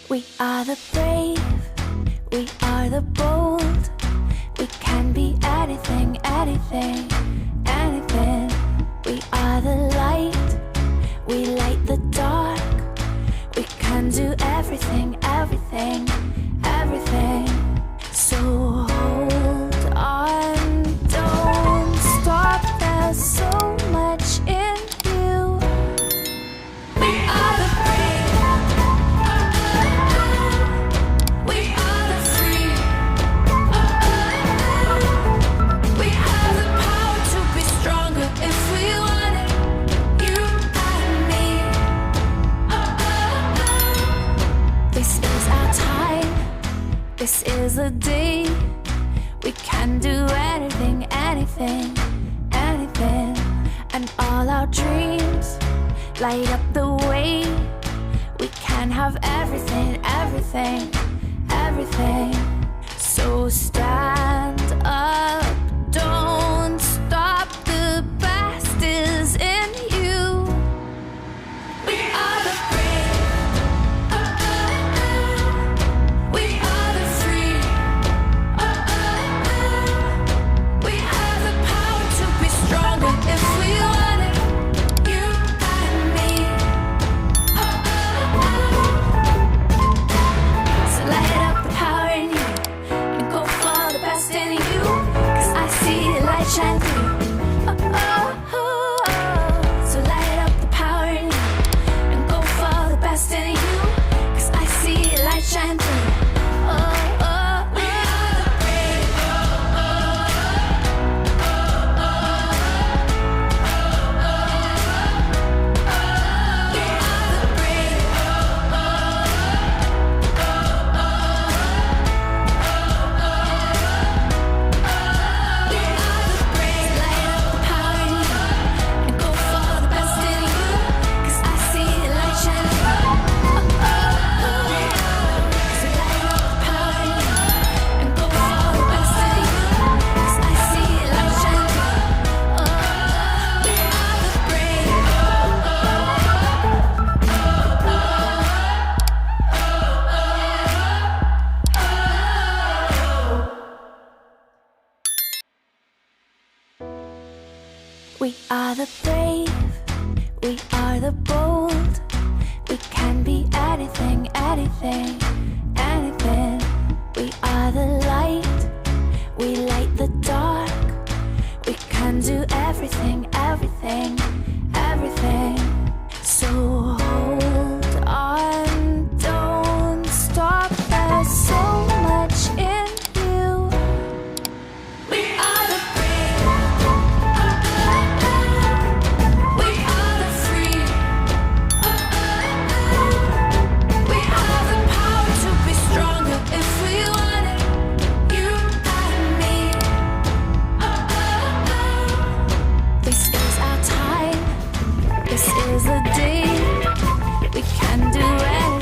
We are the brave, we are the bold. We can be anything, anything, anything. We are the light, we light the dark. We can do everything, everything, everything. So hold on, don't stop, there's so much in you. We are the brave, we are the free. We have the power to be stronger if we want it, you and me. This is our time, this is the day. We can do anything, anything, anything. And all our dreams light up the way. We can have everything, everything, everything. So stand up, don't stop, the best is in you. We are the brave, we are the free. We have the power to be stronger if we want it, you and me. So light up the power in you and go for the best in you, 'cause I see the light shine through. So light up the power in you and go for the best in you, 'cause I see the light shine through. We are the brave, we are the brave. Light up the power in you and go for the best in you, 'cause I see the light shine through. So light up the power in you and go for the best in you, 'cause I see the light shine through. We are the brave. We are the brave, we are the bold. We can be anything, anything, anything. We are the light, we light the dark. We can do